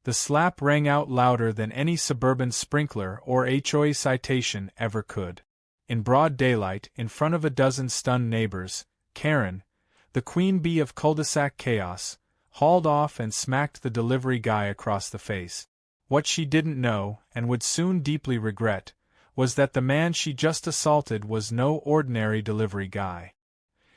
The slap rang out louder than any suburban sprinkler or HOA citation ever could. In broad daylight, in front of a dozen stunned neighbors, Karen, the queen bee of cul-de-sac chaos, hauled off and smacked the delivery guy across the face. What she didn't know, and would soon deeply regret, was that the man she just assaulted was no ordinary delivery guy.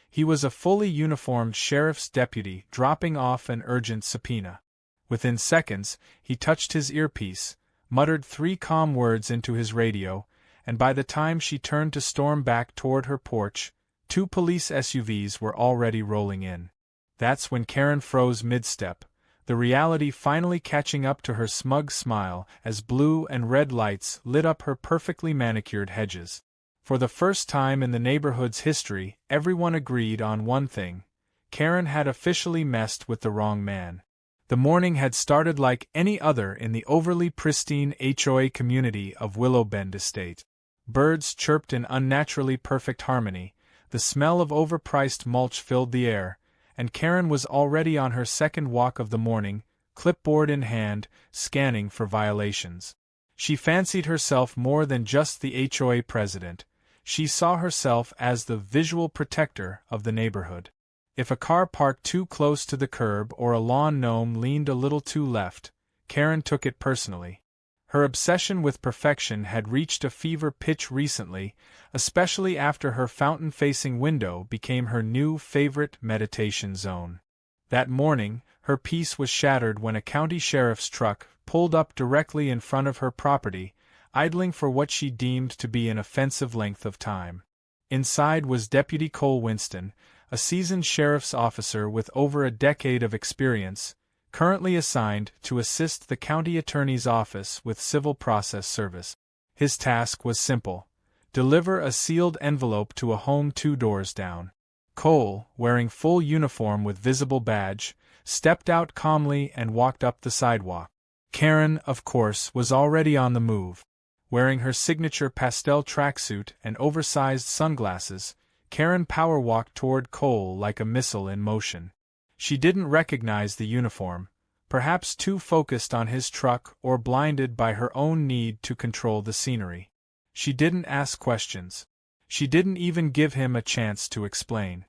He was a fully uniformed sheriff's deputy dropping off an urgent subpoena. Within seconds, he touched his earpiece, muttered 3 calm words into his radio, and by the time she turned to storm back toward her porch, 2 police SUVs were already rolling in. That's when Karen froze mid-step, the reality finally catching up to her smug smile as blue and red lights lit up her perfectly manicured hedges. For the first time in the neighborhood's history, everyone agreed on one thing: Karen had officially messed with the wrong man. The morning had started like any other in the overly pristine HOA community of Willowbend Estate. Birds chirped in unnaturally perfect harmony, the smell of overpriced mulch filled the air, and Karen was already on her second walk of the morning, clipboard in hand, scanning for violations. She fancied herself more than just the HOA president. She saw herself as the visual protector of the neighborhood. If a car parked too close to the curb or a lawn gnome leaned a little too left, Karen took it personally. Her obsession with perfection had reached a fever pitch recently, especially after her fountain-facing window became her new favorite meditation zone. That morning, her peace was shattered when a county sheriff's truck pulled up directly in front of her property, idling for what she deemed to be an offensive length of time. Inside was Deputy Cole Winston, a seasoned sheriff's officer with over a decade of experience, currently assigned to assist the county attorney's office with civil process service. His task was simple: deliver a sealed envelope to a home 2 doors down. Cole, wearing full uniform with visible badge, stepped out calmly and walked up the sidewalk. Karen, of course, was already on the move. Wearing her signature pastel tracksuit and oversized sunglasses, Karen power-walked toward Cole like a missile in motion. She didn't recognize the uniform, perhaps too focused on his truck or blinded by her own need to control the scenery. She didn't ask questions. She didn't even give him a chance to explain.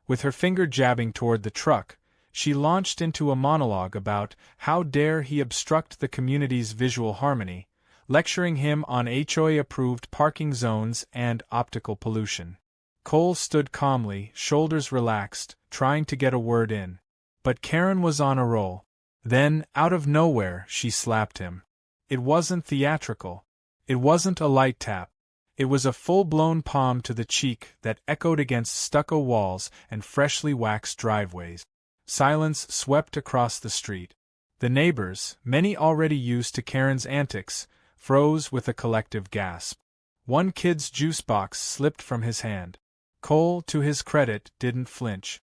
With her finger jabbing toward the truck, she launched into a monologue about how dare he obstruct the community's visual harmony, lecturing him on HOA-approved parking zones and optical pollution. Cole stood calmly, shoulders relaxed, trying to get a word in. But Karen was on a roll. Then, out of nowhere, she slapped him. It wasn't theatrical. It wasn't a light tap. It was a full-blown palm to the cheek that echoed against stucco walls and freshly waxed driveways. Silence swept across the street. The neighbors, many already used to Karen's antics, froze with a collective gasp. One kid's juice box slipped from his hand. Cole, to his credit, didn't flinch.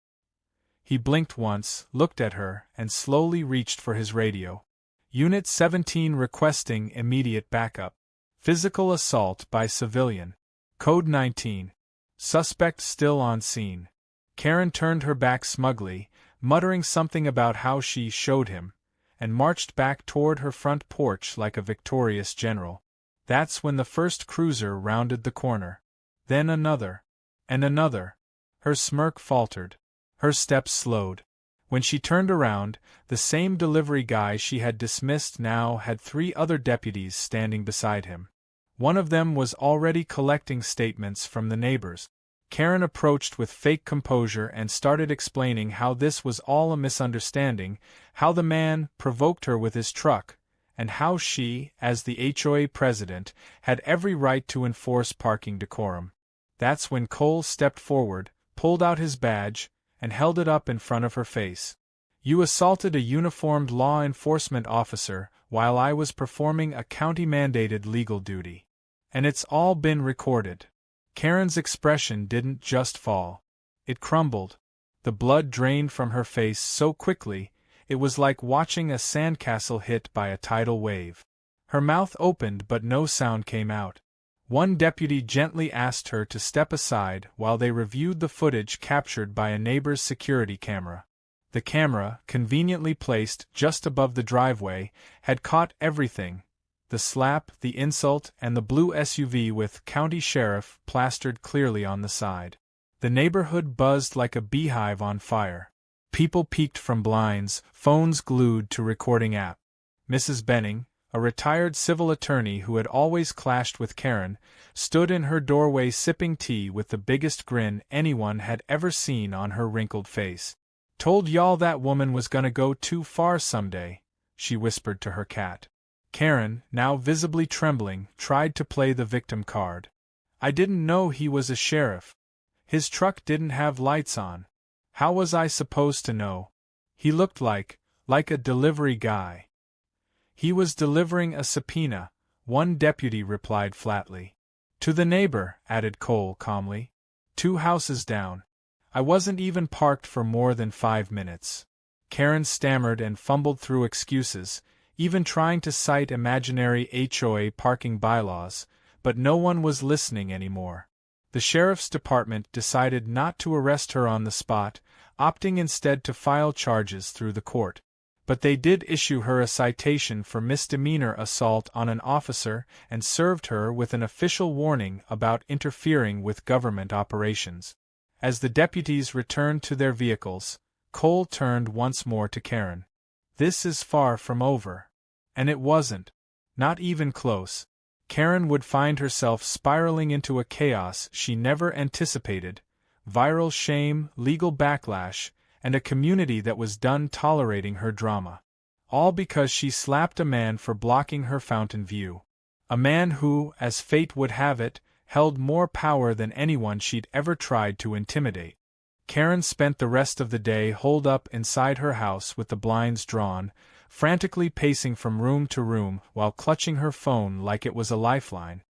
He blinked once, looked at her, and slowly reached for his radio. Unit 17 requesting immediate backup. Physical assault by civilian. Code 19. Suspect still on scene. Karen turned her back smugly, muttering something about how she showed him, and marched back toward her front porch like a victorious general. That's when the first cruiser rounded the corner. Then another. And another. Her smirk faltered. Her steps slowed. When she turned around, the same delivery guy she had dismissed now had 3 other deputies standing beside him. One of them was already collecting statements from the neighbors. Karen approached with fake composure and started explaining how this was all a misunderstanding, how the man provoked her with his truck, and how she, as the HOA president, had every right to enforce parking decorum. That's when Cole stepped forward, pulled out his badge, and held it up in front of her face. You assaulted a uniformed law enforcement officer while I was performing a county-mandated legal duty. And it's all been recorded. Karen's expression didn't just fall. It crumbled. The blood drained from her face so quickly, it was like watching a sandcastle hit by a tidal wave. Her mouth opened but no sound came out. One deputy gently asked her to step aside while they reviewed the footage captured by a neighbor's security camera. The camera, conveniently placed just above the driveway, had caught everything: the slap, the insult, and the blue SUV with "County Sheriff" plastered clearly on the side. The neighborhood buzzed like a beehive on fire. People peeked from blinds, phones glued to recording app. Mrs. Benning, a retired civil attorney who had always clashed with Karen, stood in her doorway sipping tea with the biggest grin anyone had ever seen on her wrinkled face. "Told y'all that woman was gonna go too far someday," she whispered to her cat. Karen, now visibly trembling, tried to play the victim card. "I didn't know he was a sheriff. His truck didn't have lights on. How was I supposed to know? He looked like a delivery guy." "He was delivering a subpoena," one deputy replied flatly. "To the neighbor," added Cole calmly. "2 houses down. I wasn't even parked for more than 5 minutes." Karen stammered and fumbled through excuses, even trying to cite imaginary HOA parking bylaws, but no one was listening anymore. The sheriff's department decided not to arrest her on the spot, opting instead to file charges through the court. But they did issue her a citation for misdemeanor assault on an officer and served her with an official warning about interfering with government operations. As the deputies returned to their vehicles, Cole turned once more to Karen. "This is far from over." And it wasn't. Not even close. Karen would find herself spiraling into a chaos she never anticipated: viral shame, legal backlash, and a community that was done tolerating her drama. All because she slapped a man for blocking her fountain view. A man who, as fate would have it, held more power than anyone she'd ever tried to intimidate. Karen spent the rest of the day holed up inside her house with the blinds drawn, frantically pacing from room to room while clutching her phone like it was a lifeline.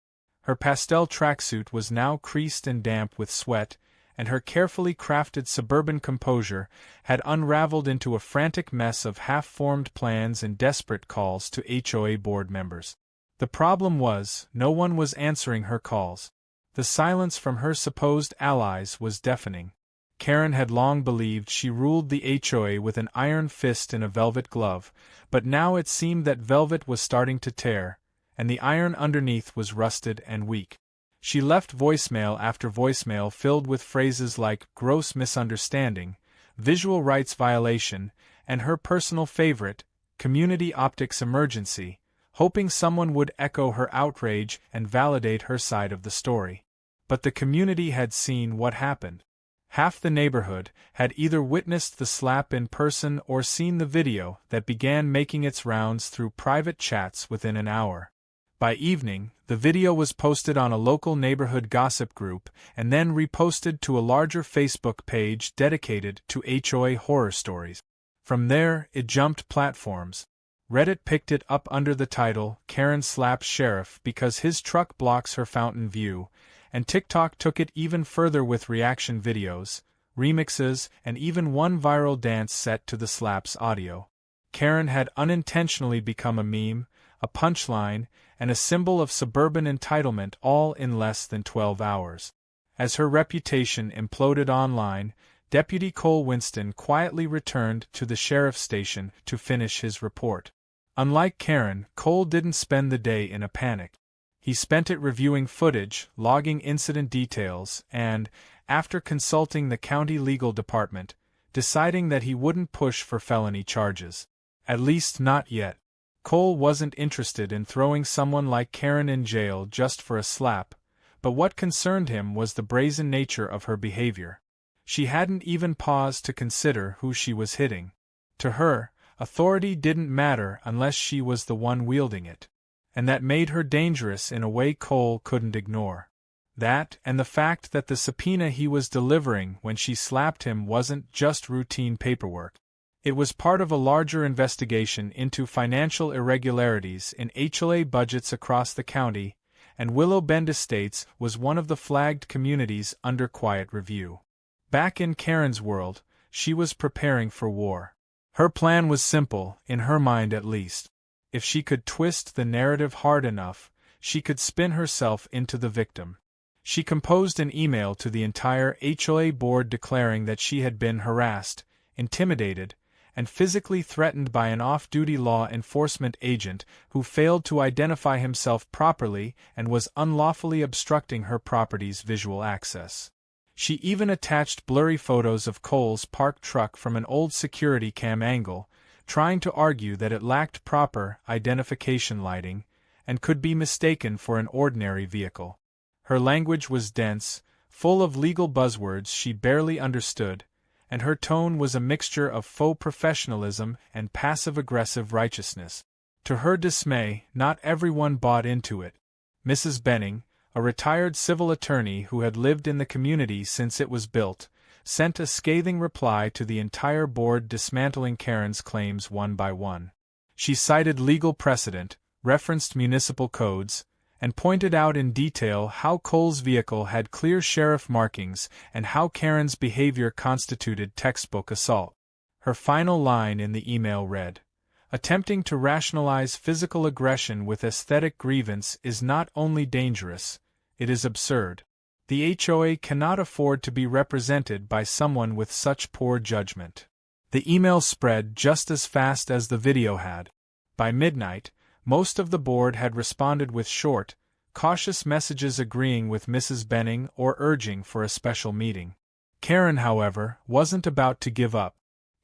Her pastel tracksuit was now creased and damp with sweat, and her carefully crafted suburban composure had unraveled into a frantic mess of half-formed plans and desperate calls to HOA board members. The problem was, no one was answering her calls. The silence from her supposed allies was deafening. Karen had long believed she ruled the HOA with an iron fist in a velvet glove, but now it seemed that velvet was starting to tear, and the iron underneath was rusted and weak. She left voicemail after voicemail filled with phrases like "gross misunderstanding," "visual rights violation," and her personal favorite, "community optics emergency," hoping someone would echo her outrage and validate her side of the story. But the community had seen what happened. Half the neighborhood had either witnessed the slap in person or seen the video that began making its rounds through private chats within an hour. By evening, the video was posted on a local neighborhood gossip group and then reposted to a larger Facebook page dedicated to HOA horror stories. From there, it jumped platforms. Reddit picked it up under the title "Karen Slaps Sheriff Because His Truck Blocks Her Fountain View," and TikTok took it even further with reaction videos, remixes, and even one viral dance set to the slap's audio. Karen had unintentionally become a meme, a punchline, and a symbol of suburban entitlement all in less than 12 hours. As her reputation imploded online, Deputy Cole Winston quietly returned to the sheriff's station to finish his report. Unlike Karen, Cole didn't spend the day in a panic. He spent it reviewing footage, logging incident details, and, after consulting the county legal department, deciding that he wouldn't push for felony charges. At least not yet. Cole wasn't interested in throwing someone like Karen in jail just for a slap, but what concerned him was the brazen nature of her behavior. She hadn't even paused to consider who she was hitting. To her, authority didn't matter unless she was the one wielding it. And that made her dangerous in a way Cole couldn't ignore. That, and the fact that the subpoena he was delivering when she slapped him wasn't just routine paperwork. It was part of a larger investigation into financial irregularities in HOA budgets across the county, and Willow Bend Estates was one of the flagged communities under quiet review. Back in Karen's world, she was preparing for war. Her plan was simple, in her mind at least. If she could twist the narrative hard enough, she could spin herself into the victim. She composed an email to the entire HOA board declaring that she had been harassed, intimidated, and physically threatened by an off-duty law enforcement agent who failed to identify himself properly and was unlawfully obstructing her property's visual access. She even attached blurry photos of Cole's parked truck from an old security cam angle, trying to argue that it lacked proper identification lighting and could be mistaken for an ordinary vehicle. Her language was dense, full of legal buzzwords she barely understood, and her tone was a mixture of faux professionalism and passive-aggressive righteousness. To her dismay, not everyone bought into it. Mrs. Benning, a retired civil attorney who had lived in the community since it was built, sent a scathing reply to the entire board dismantling Karen's claims one by one. She cited legal precedent, referenced municipal codes, and pointed out in detail how Cole's vehicle had clear sheriff markings and how Karen's behavior constituted textbook assault. Her final line in the email read, "Attempting to rationalize physical aggression with aesthetic grievance is not only dangerous, it is absurd. The HOA cannot afford to be represented by someone with such poor judgment." The email spread just as fast as the video had. By midnight, most of the board had responded with short, cautious messages agreeing with Mrs. Benning or urging for a special meeting. Karen, however, wasn't about to give up.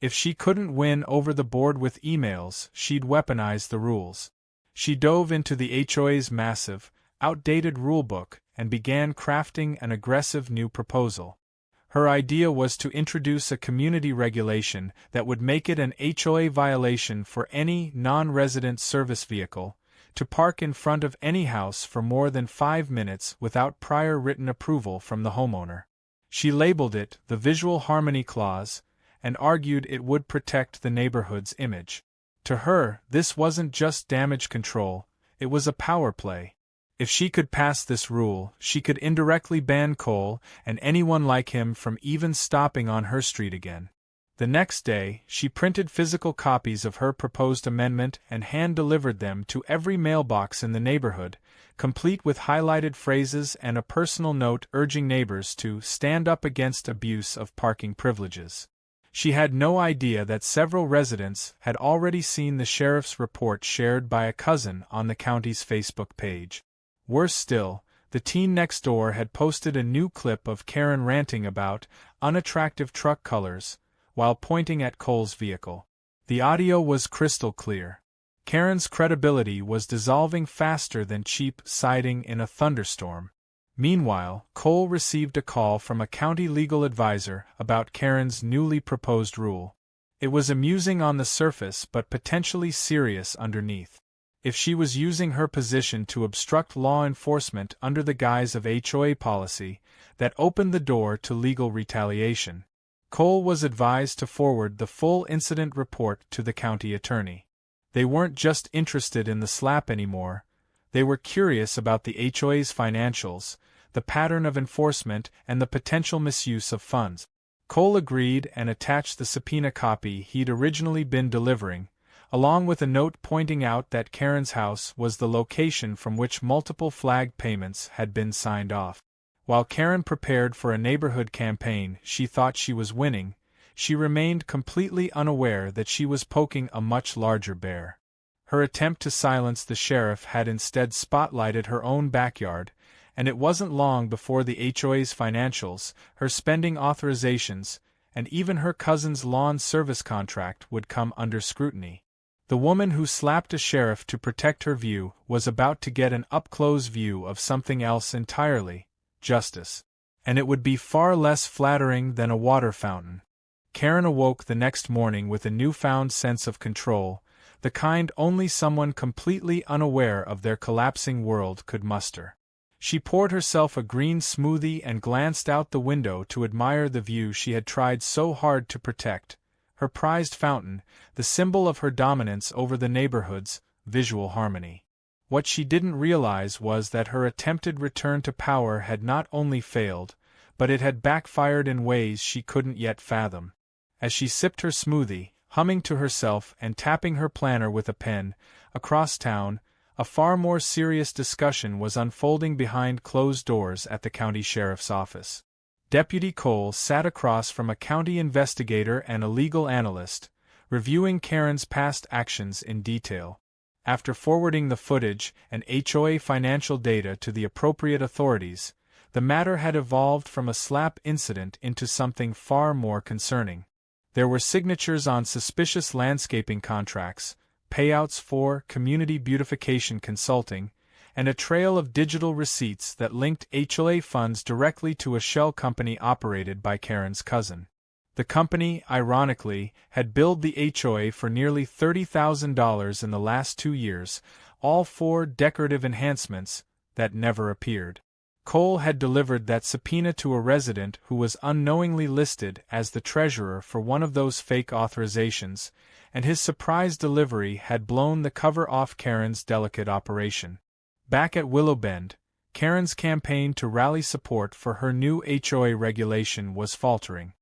If she couldn't win over the board with emails, she'd weaponize the rules. She dove into the HOA's massive, outdated rulebook and began crafting an aggressive new proposal. Her idea was to introduce a community regulation that would make it an HOA violation for any non-resident service vehicle to park in front of any house for more than 5 minutes without prior written approval from the homeowner. She labeled it the Visual Harmony Clause and argued it would protect the neighborhood's image. To her, this wasn't just damage control, it was a power play. If she could pass this rule, she could indirectly ban Cole and anyone like him from even stopping on her street again. The next day, she printed physical copies of her proposed amendment and hand-delivered them to every mailbox in the neighborhood, complete with highlighted phrases and a personal note urging neighbors to stand up against abuse of parking privileges. She had no idea that several residents had already seen the sheriff's report shared by a cousin on the county's Facebook page. Worse still, the teen next door had posted a new clip of Karen ranting about unattractive truck colors while pointing at Cole's vehicle. The audio was crystal clear. Karen's credibility was dissolving faster than cheap siding in a thunderstorm. Meanwhile, Cole received a call from a county legal advisor about Karen's newly proposed rule. It was amusing on the surface but potentially serious underneath. If she was using her position to obstruct law enforcement under the guise of HOA policy, that opened the door to legal retaliation. Cole was advised to forward the full incident report to the county attorney. They weren't just interested in the slap anymore, they were curious about the HOA's financials, the pattern of enforcement, and the potential misuse of funds. Cole agreed and attached the subpoena copy he'd originally been delivering, along with a note pointing out that Karen's house was the location from which multiple flag payments had been signed off. While Karen prepared for a neighborhood campaign she thought she was winning, she remained completely unaware that she was poking a much larger bear. Her attempt to silence the sheriff had instead spotlighted her own backyard, and it wasn't long before the HOA's financials, her spending authorizations, and even her cousin's lawn service contract would come under scrutiny. The woman who slapped a sheriff to protect her view was about to get an up-close view of something else entirely, justice. And it would be far less flattering than a water fountain. Karen awoke the next morning with a newfound sense of control, the kind only someone completely unaware of their collapsing world could muster. She poured herself a green smoothie and glanced out the window to admire the view she had tried so hard to protect. Her prized fountain, the symbol of her dominance over the neighborhood's visual harmony. What she didn't realize was that her attempted return to power had not only failed, but it had backfired in ways she couldn't yet fathom. As she sipped her smoothie, humming to herself and tapping her planner with a pen, across town, a far more serious discussion was unfolding behind closed doors at the county sheriff's office. Deputy Cole sat across from a county investigator and a legal analyst, reviewing Karen's past actions in detail. After forwarding the footage and HOA financial data to the appropriate authorities, the matter had evolved from a slap incident into something far more concerning. There were signatures on suspicious landscaping contracts, payouts for community beautification consulting, and a trail of digital receipts that linked HOA funds directly to a shell company operated by Karen's cousin. The company, ironically, had billed the HOA for nearly $30,000 in the last 2 years, all for decorative enhancements that never appeared. Cole had delivered that subpoena to a resident who was unknowingly listed as the treasurer for one of those fake authorizations, and his surprise delivery had blown the cover off Karen's delicate operation. Back at Willowbend, Karen's campaign to rally support for her new HOA regulation was faltering.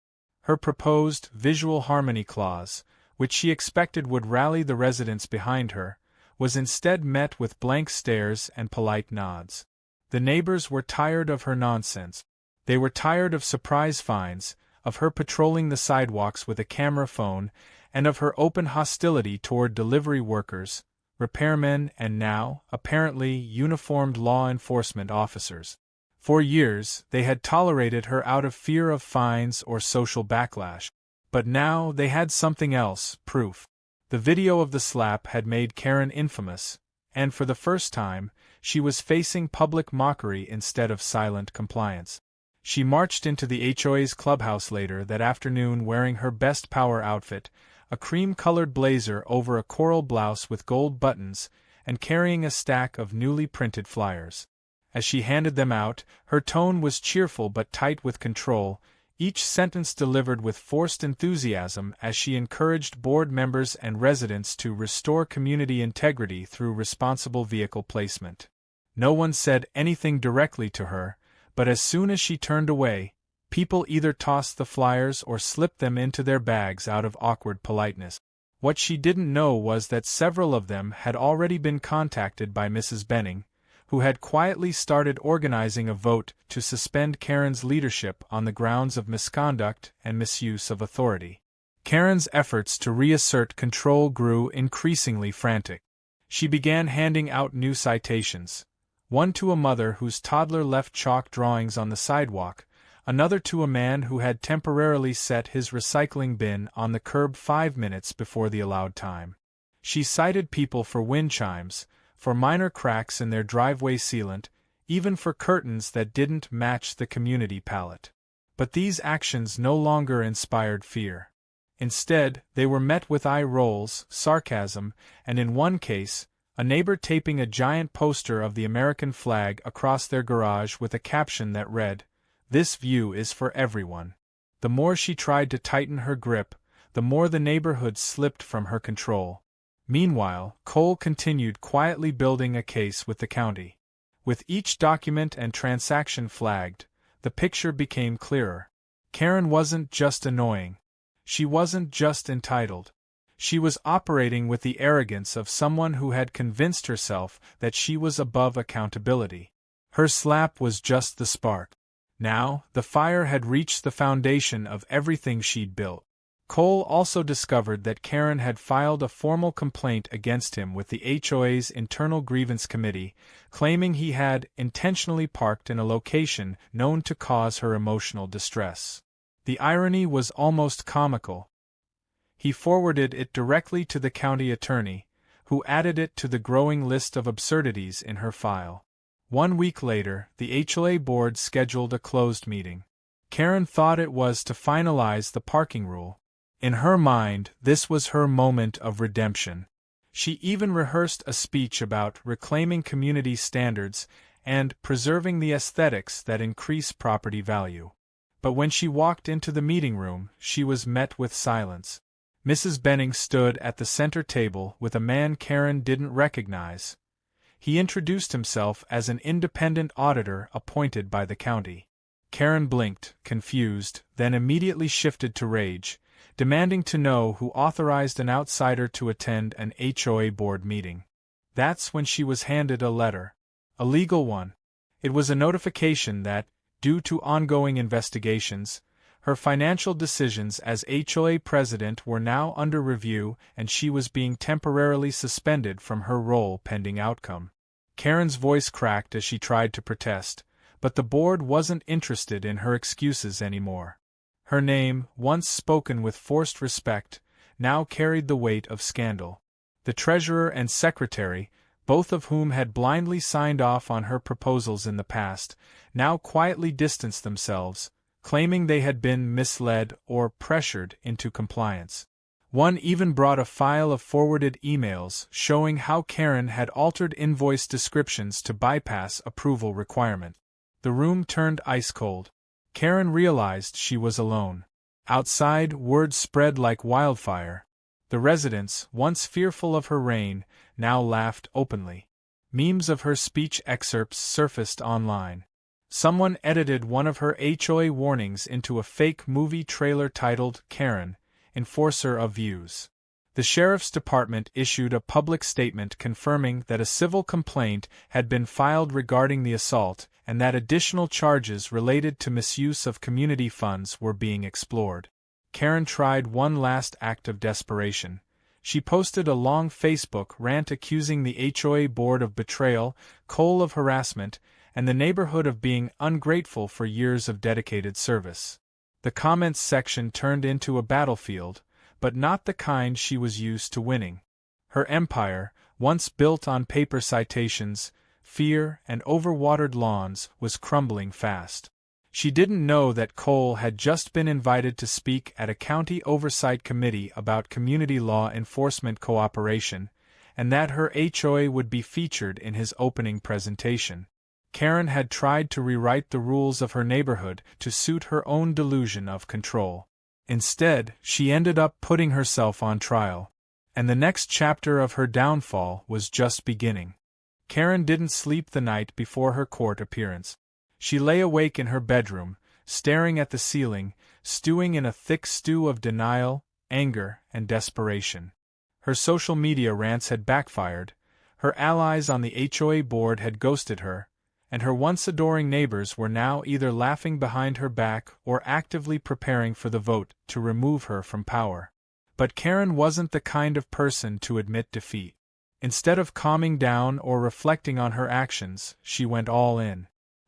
Her proposed visual harmony clause, which she expected would rally the residents behind her, was instead met with blank stares and polite nods. The neighbors were tired of her nonsense. They were tired of surprise fines, of her patrolling the sidewalks with a camera phone, and of her open hostility toward delivery workers, repairmen, and now, apparently, uniformed law enforcement officers. For years, they had tolerated her out of fear of fines or social backlash. But now they had something else, proof. The video of the slap had made Karen infamous, and for the first time, she was facing public mockery instead of silent compliance. She marched into the HOA's clubhouse later that afternoon wearing her best power outfit, a cream-colored blazer over a coral blouse with gold buttons, and carrying a stack of newly printed flyers. As she handed them out, her tone was cheerful but tight with control, each sentence delivered with forced enthusiasm as she encouraged board members and residents to restore community integrity through responsible vehicle placement. No one said anything directly to her, but as soon as she turned away, people either tossed the flyers or slipped them into their bags out of awkward politeness. What she didn't know was that several of them had already been contacted by Mrs. Benning, who had quietly started organizing a vote to suspend Karen's leadership on the grounds of misconduct and misuse of authority. Karen's efforts to reassert control grew increasingly frantic. She began handing out new citations, one to a mother whose toddler left chalk drawings on the sidewalk, another to a man who had temporarily set his recycling bin on the curb 5 minutes before the allowed time. She cited people for wind chimes, for minor cracks in their driveway sealant, even for curtains that didn't match the community palette. But these actions no longer inspired fear. Instead, they were met with eye rolls, sarcasm, and in one case, a neighbor taping a giant poster of the American flag across their garage with a caption that read, "This view is for everyone." The more she tried to tighten her grip, the more the neighborhood slipped from her control. Meanwhile, Cole continued quietly building a case with the county. With each document and transaction flagged, the picture became clearer. Karen wasn't just annoying. She wasn't just entitled. She was operating with the arrogance of someone who had convinced herself that she was above accountability. Her slap was just the spark. Now, the fire had reached the foundation of everything she'd built. Cole also discovered that Karen had filed a formal complaint against him with the HOA's Internal Grievance Committee, claiming he had intentionally parked in a location known to cause her emotional distress. The irony was almost comical. He forwarded it directly to the county attorney, who added it to the growing list of absurdities in her file. 1 week later, the HOA board scheduled a closed meeting. Karen thought it was to finalize the parking rule. In her mind, this was her moment of redemption. She even rehearsed a speech about reclaiming community standards and preserving the aesthetics that increase property value. But when she walked into the meeting room, she was met with silence. Mrs. Benning stood at the center table with a man Karen didn't recognize. He introduced himself as an independent auditor appointed by the county. Karen blinked, confused, then immediately shifted to rage, demanding to know who authorized an outsider to attend an HOA board meeting. That's when she was handed a letter. A legal one. It was a notification that, due to ongoing investigations, her financial decisions as HOA president were now under review and she was being temporarily suspended from her role pending outcome. Karen's voice cracked as she tried to protest, but the board wasn't interested in her excuses anymore. Her name, once spoken with forced respect, now carried the weight of scandal. The treasurer and secretary, both of whom had blindly signed off on her proposals in the past, now quietly distanced themselves, claiming they had been misled or pressured into compliance. One even brought a file of forwarded emails showing how Karen had altered invoice descriptions to bypass approval requirement. The room turned ice cold. Karen realized she was alone. Outside, word spread like wildfire. The residents, once fearful of her reign, now laughed openly. Memes of her speech excerpts surfaced online. Someone edited one of her HOA warnings into a fake movie trailer titled Karen, Enforcer of Views. The sheriff's department issued a public statement confirming that a civil complaint had been filed regarding the assault and that additional charges related to misuse of community funds were being explored. Karen tried one last act of desperation. She posted a long Facebook rant accusing the HOA board of betrayal, Cole of harassment, and the neighborhood of being ungrateful for years of dedicated service. The comments section turned into a battlefield, but not the kind she was used to winning. Her empire, once built on paper citations, fear, and overwatered lawns, was crumbling fast. She didn't know that Cole had just been invited to speak at a county oversight committee about community law enforcement cooperation, and that her HOA would be featured in his opening presentation. Karen had tried to rewrite the rules of her neighborhood to suit her own delusion of control. Instead, she ended up putting herself on trial. And the next chapter of her downfall was just beginning. Karen didn't sleep the night before her court appearance. She lay awake in her bedroom, staring at the ceiling, stewing in a thick stew of denial, anger, and desperation. Her social media rants had backfired, her allies on the HOA board had ghosted her, and her once adoring neighbors were now either laughing behind her back or actively preparing for the vote to remove her from power. But Karen wasn't the kind of person to admit defeat. Instead of calming down or reflecting on her actions, she went all in.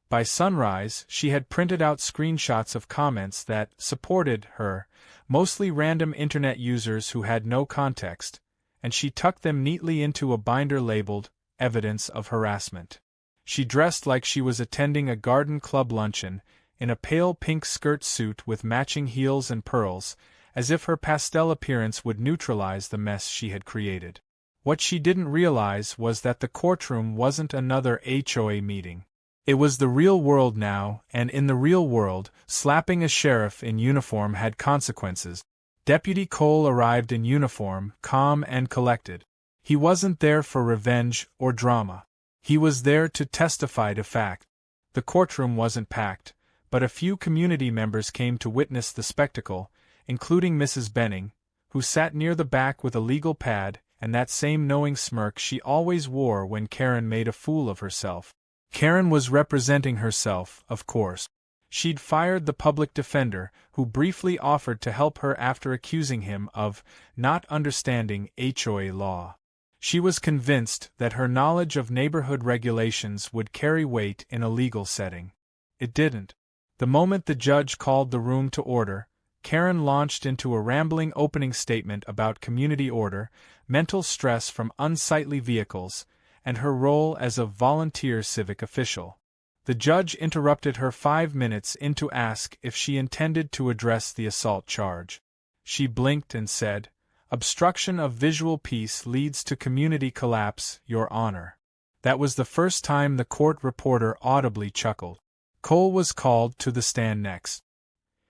By sunrise, she had printed out screenshots of comments that supported her, mostly random internet users who had no context, and she tucked them neatly into a binder labeled, Evidence of Harassment. She dressed like she was attending a garden club luncheon, in a pale pink skirt suit with matching heels and pearls, as if her pastel appearance would neutralize the mess she had created. What she didn't realize was that the courtroom wasn't another HOA meeting. It was the real world now, and in the real world, slapping a sheriff in uniform had consequences. Deputy Cole arrived in uniform, calm and collected. He wasn't there for revenge or drama. He was there to testify to fact. The courtroom wasn't packed, but a few community members came to witness the spectacle, including Mrs. Benning, who sat near the back with a legal pad and that same knowing smirk she always wore when Karen made a fool of herself. Karen was representing herself, of course. She'd fired the public defender, who briefly offered to help her after accusing him of not understanding HOA law. She was convinced that her knowledge of neighborhood regulations would carry weight in a legal setting. It didn't. The moment the judge called the room to order, Karen launched into a rambling opening statement about community order, mental stress from unsightly vehicles, and her role as a volunteer civic official. The judge interrupted her 5 minutes in to ask if she intended to address the assault charge. She blinked and said, "Obstruction of visual peace leads to community collapse, Your Honor." That was the first time the court reporter audibly chuckled. Cole was called to the stand next.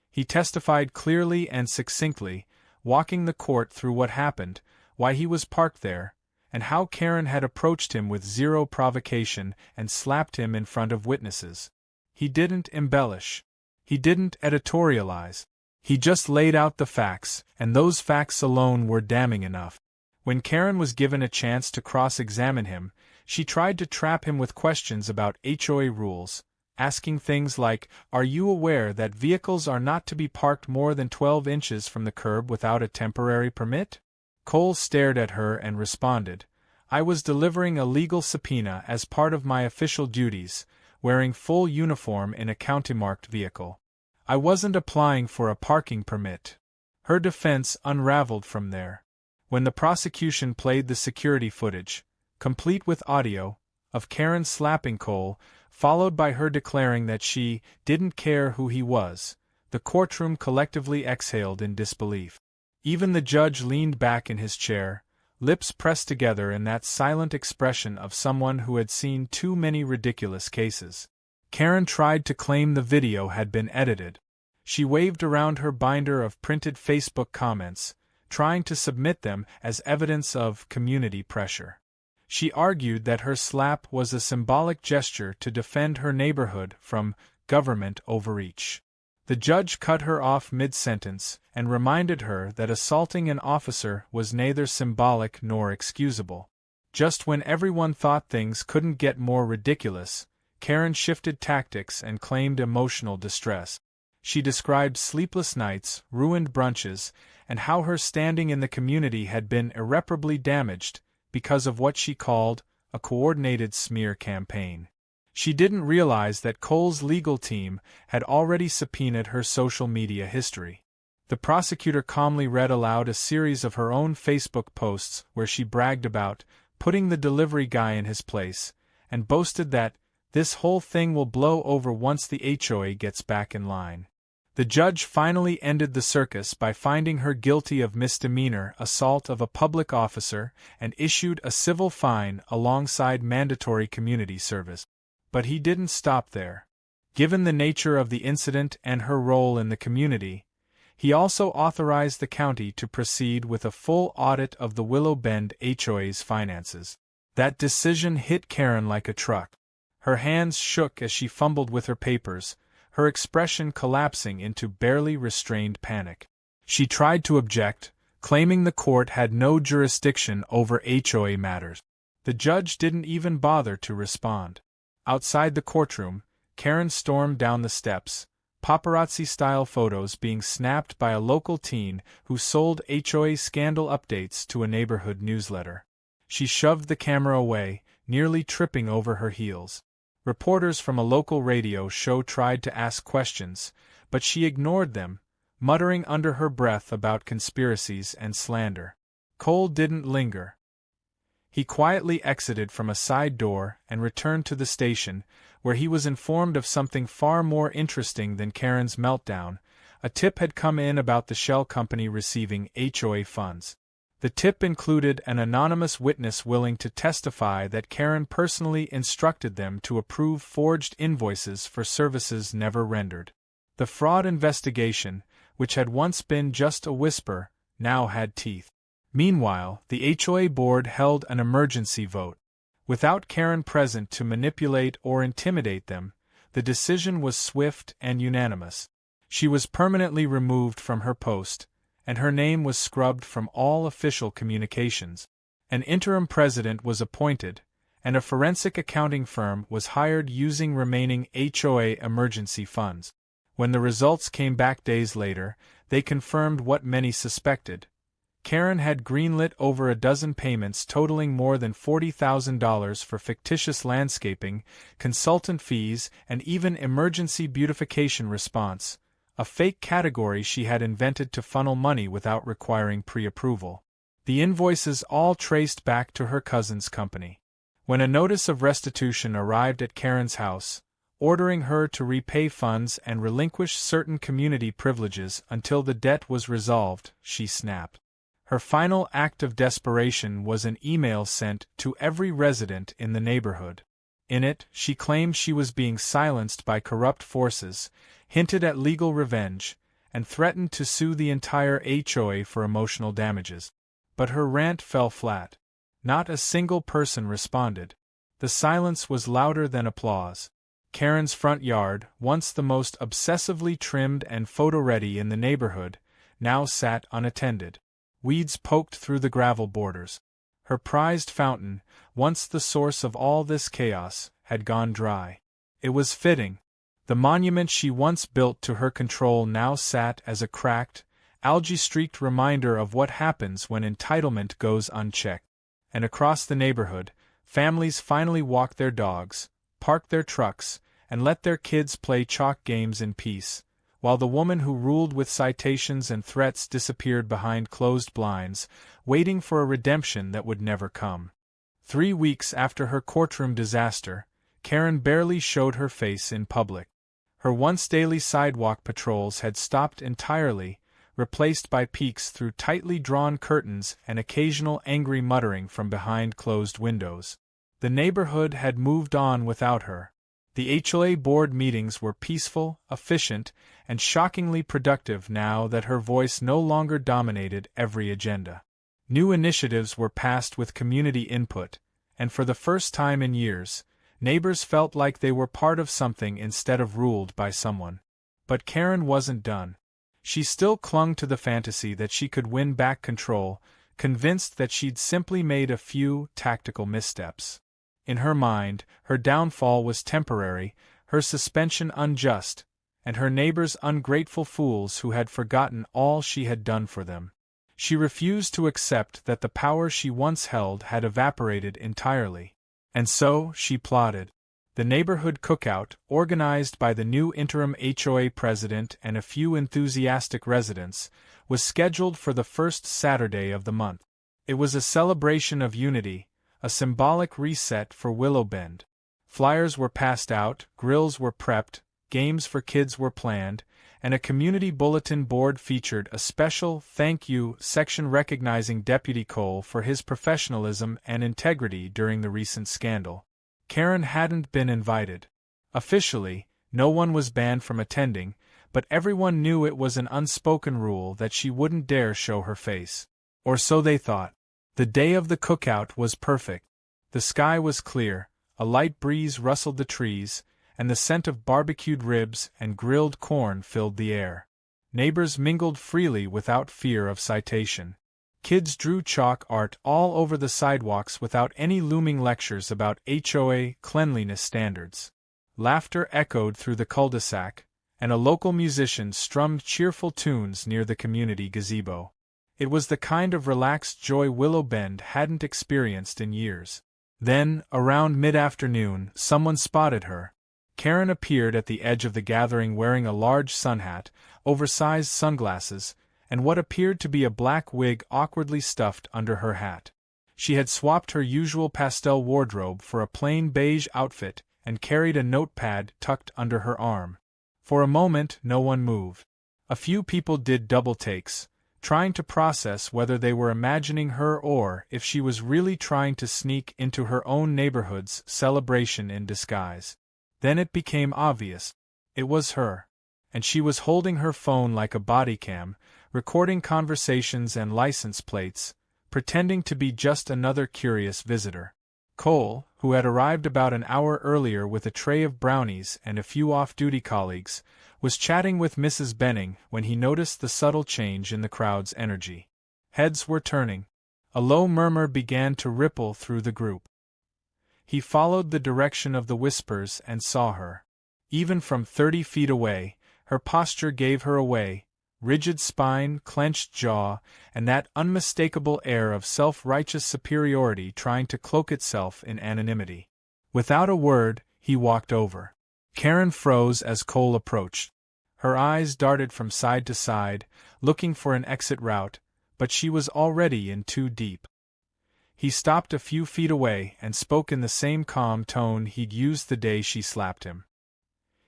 He testified clearly and succinctly, walking the court through what happened, why he was parked there, and how Karen had approached him with zero provocation and slapped him in front of witnesses. He didn't embellish. He didn't editorialize. He just laid out the facts, and those facts alone were damning enough. When Karen was given a chance to cross-examine him, she tried to trap him with questions about HOA rules, asking things like, "Are you aware that vehicles are not to be parked more than 12 inches from the curb without a temporary permit?" Cole stared at her and responded, "I was delivering a legal subpoena as part of my official duties, wearing full uniform in a county-marked vehicle. I wasn't applying for a parking permit." Her defense unraveled from there. When the prosecution played the security footage, complete with audio, of Karen slapping Cole, followed by her declaring that she didn't care who he was, the courtroom collectively exhaled in disbelief. Even the judge leaned back in his chair, lips pressed together in that silent expression of someone who had seen too many ridiculous cases. Karen tried to claim the video had been edited. She waved around her binder of printed Facebook comments, trying to submit them as evidence of community pressure. She argued that her slap was a symbolic gesture to defend her neighborhood from government overreach. The judge cut her off mid-sentence and reminded her that assaulting an officer was neither symbolic nor excusable. Just when everyone thought things couldn't get more ridiculous, Karen shifted tactics and claimed emotional distress. She described sleepless nights, ruined brunches, and how her standing in the community had been irreparably damaged because of what she called a coordinated smear campaign. She didn't realize that Cole's legal team had already subpoenaed her social media history. The prosecutor calmly read aloud a series of her own Facebook posts where she bragged about putting the delivery guy in his place, and boasted that this whole thing will blow over once the HOA gets back in line. The judge finally ended the circus by finding her guilty of misdemeanor assault of a public officer and issued a civil fine alongside mandatory community service. But he didn't stop there. Given the nature of the incident and her role in the community, he also authorized the county to proceed with a full audit of the Willow Bend HOA's finances. That decision hit Karen like a truck. Her hands shook as she fumbled with her papers, her expression collapsing into barely restrained panic. She tried to object, claiming the court had no jurisdiction over HOA matters. The judge didn't even bother to respond. Outside the courtroom, Karen stormed down the steps, paparazzi-style photos being snapped by a local teen who sold HOA scandal updates to a neighborhood newsletter. She shoved the camera away, nearly tripping over her heels. Reporters from a local radio show tried to ask questions, but she ignored them, muttering under her breath about conspiracies and slander. Cole didn't linger. He quietly exited from a side door and returned to the station, where he was informed of something far more interesting than Karen's meltdown. A tip had come in about the shell company receiving HOA funds. The tip included an anonymous witness willing to testify that Karen personally instructed them to approve forged invoices for services never rendered. The fraud investigation, which had once been just a whisper, now had teeth. Meanwhile, the HOA board held an emergency vote. Without Karen present to manipulate or intimidate them, the decision was swift and unanimous. She was permanently removed from her post, and her name was scrubbed from all official communications. An interim president was appointed, and a forensic accounting firm was hired using remaining HOA emergency funds. When the results came back days later, they confirmed what many suspected. Karen had greenlit over a dozen payments totaling more than $40,000 for fictitious landscaping, consultant fees, and even emergency beautification response, a fake category she had invented to funnel money without requiring pre-approval. The invoices all traced back to her cousin's company. When a notice of restitution arrived at Karen's house, ordering her to repay funds and relinquish certain community privileges until the debt was resolved, she snapped. Her final act of desperation was an email sent to every resident in the neighborhood. In it, she claimed she was being silenced by corrupt forces, hinted at legal revenge, and threatened to sue the entire HOA for emotional damages. But her rant fell flat. Not a single person responded. The silence was louder than applause. Karen's front yard, once the most obsessively trimmed and photo-ready in the neighborhood, now sat unattended. Weeds poked through the gravel borders. Her prized fountain, once the source of all this chaos, had gone dry. It was fitting, The monument she once built to her control now sat as a cracked, algae-streaked reminder of what happens when entitlement goes unchecked. And across the neighborhood, families finally walked their dogs, parked their trucks, and let their kids play chalk games in peace, while the woman who ruled with citations and threats disappeared behind closed blinds, waiting for a redemption that would never come. 3 weeks after her courtroom disaster, Karen barely showed her face in public. Her once daily sidewalk patrols had stopped entirely, replaced by peeks through tightly drawn curtains and occasional angry muttering from behind closed windows. The neighborhood had moved on without her. The HOA board meetings were peaceful, efficient, and shockingly productive now that her voice no longer dominated every agenda. New initiatives were passed with community input, and for the first time in years, neighbors felt like they were part of something instead of ruled by someone. But Karen wasn't done. She still clung to the fantasy that she could win back control, convinced that she'd simply made a few tactical missteps. In her mind, her downfall was temporary, her suspension unjust, and her neighbors ungrateful fools who had forgotten all she had done for them. She refused to accept that the power she once held had evaporated entirely. And so, she plotted. The neighborhood cookout, organized by the new interim HOA president and a few enthusiastic residents, was scheduled for the first Saturday of the month. It was a celebration of unity, a symbolic reset for Willow Bend. Flyers were passed out, grills were prepped, games for kids were planned, and a community bulletin board featured a special "Thank You" section recognizing Deputy Cole for his professionalism and integrity during the recent scandal. Karen hadn't been invited. Officially, no one was banned from attending, but everyone knew it was an unspoken rule that she wouldn't dare show her face. Or so they thought. The day of the cookout was perfect. The sky was clear, a light breeze rustled the trees, and the scent of barbecued ribs and grilled corn filled the air. Neighbors mingled freely without fear of citation. Kids drew chalk art all over the sidewalks without any looming lectures about HOA cleanliness standards. Laughter echoed through the cul-de-sac, and a local musician strummed cheerful tunes near the community gazebo. It was the kind of relaxed joy Willow Bend hadn't experienced in years. Then, around mid-afternoon, someone spotted her. Karen appeared at the edge of the gathering wearing a large sun hat, oversized sunglasses, and what appeared to be a black wig awkwardly stuffed under her hat. She had swapped her usual pastel wardrobe for a plain beige outfit and carried a notepad tucked under her arm. For a moment, no one moved. A few people did double takes, trying to process whether they were imagining her or if she was really trying to sneak into her own neighborhood's celebration in disguise. Then it became obvious. It was her. And she was holding her phone like a body cam, recording conversations and license plates, pretending to be just another curious visitor. Cole, who had arrived about an hour earlier with a tray of brownies and a few off-duty colleagues, was chatting with Mrs. Benning when he noticed the subtle change in the crowd's energy. Heads were turning. A low murmur began to ripple through the group. He followed the direction of the whispers and saw her. Even from 30 feet away, her posture gave her away, rigid spine, clenched jaw, and that unmistakable air of self-righteous superiority trying to cloak itself in anonymity. Without a word, he walked over. Karen froze as Cole approached. Her eyes darted from side to side, looking for an exit route, but she was already in too deep. He stopped a few feet away and spoke in the same calm tone he'd used the day she slapped him.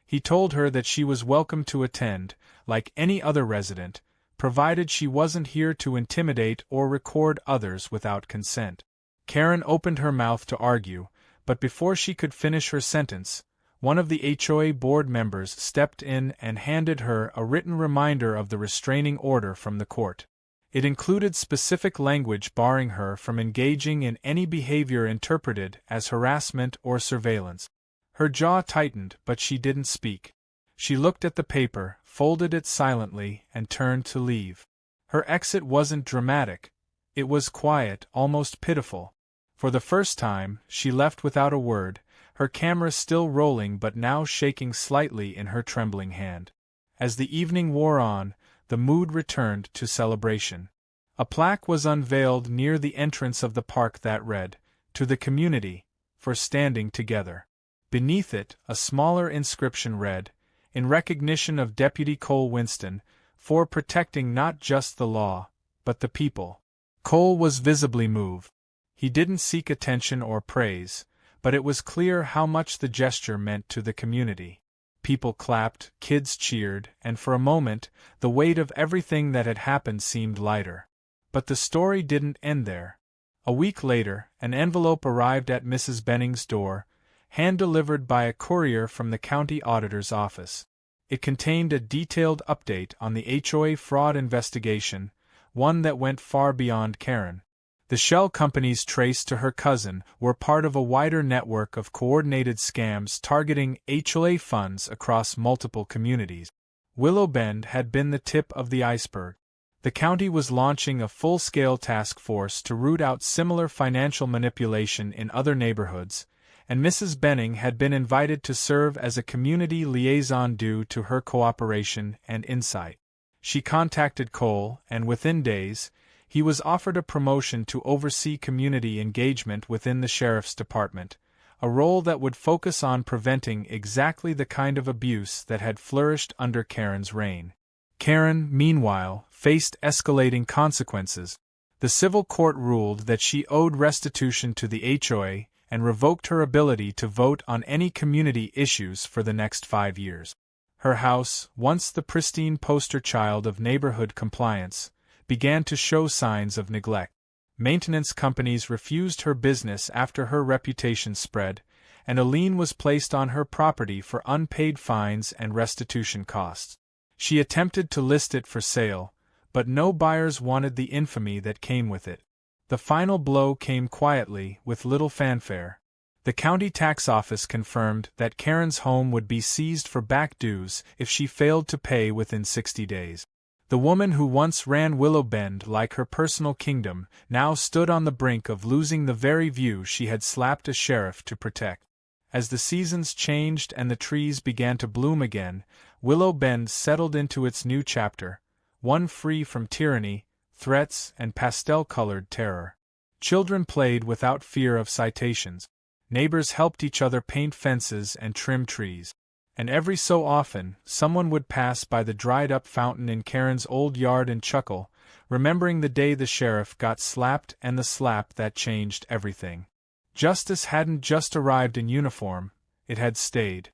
He told her that she was welcome to attend, like any other resident, provided she wasn't here to intimidate or record others without consent. Karen opened her mouth to argue, but before she could finish her sentence, one of the HOA board members stepped in and handed her a written reminder of the restraining order from the court. It included specific language barring her from engaging in any behavior interpreted as harassment or surveillance. Her jaw tightened, but she didn't speak. She looked at the paper, folded it silently, and turned to leave. Her exit wasn't dramatic. It was quiet, almost pitiful. For the first time, she left without a word, her camera still rolling but now shaking slightly in her trembling hand. As the evening wore on, the mood returned to celebration. A plaque was unveiled near the entrance of the park that read, "To the community, for standing together." Beneath it, a smaller inscription read, "In recognition of Deputy Cole Winston, for protecting not just the law, but the people." Cole was visibly moved. He didn't seek attention or praise, but it was clear how much the gesture meant to the community. People clapped, kids cheered, and for a moment, the weight of everything that had happened seemed lighter. But the story didn't end there. A week later, an envelope arrived at Mrs. Benning's door, hand-delivered by a courier from the county auditor's office. It contained a detailed update on the HOA fraud investigation, one that went far beyond Karen. The shell companies traced to her cousin were part of a wider network of coordinated scams targeting HOA funds across multiple communities. Willow Bend had been the tip of the iceberg. The county was launching a full-scale task force to root out similar financial manipulation in other neighborhoods, and Mrs. Benning had been invited to serve as a community liaison due to her cooperation and insight. She contacted Cole, and within days, he was offered a promotion to oversee community engagement within the sheriff's department, a role that would focus on preventing exactly the kind of abuse that had flourished under Karen's reign. Karen, meanwhile, faced escalating consequences. The civil court ruled that she owed restitution to the HOA and revoked her ability to vote on any community issues for the next 5 years. Her house, once the pristine poster child of neighborhood compliance, began to show signs of neglect. Maintenance companies refused her business after her reputation spread, and a lien was placed on her property for unpaid fines and restitution costs. She attempted to list it for sale, but no buyers wanted the infamy that came with it. The final blow came quietly, with little fanfare. The county tax office confirmed that Karen's home would be seized for back dues if she failed to pay within 60 days. The woman who once ran Willow Bend like her personal kingdom now stood on the brink of losing the very view she had slapped a sheriff to protect. As the seasons changed and the trees began to bloom again, Willow Bend settled into its new chapter, one free from tyranny, threats, and pastel-colored terror. Children played without fear of citations. Neighbors helped each other paint fences and trim trees. And every so often, someone would pass by the dried-up fountain in Karen's old yard and chuckle, remembering the day the sheriff got slapped and the slap that changed everything. Justice hadn't just arrived in uniform, it had stayed.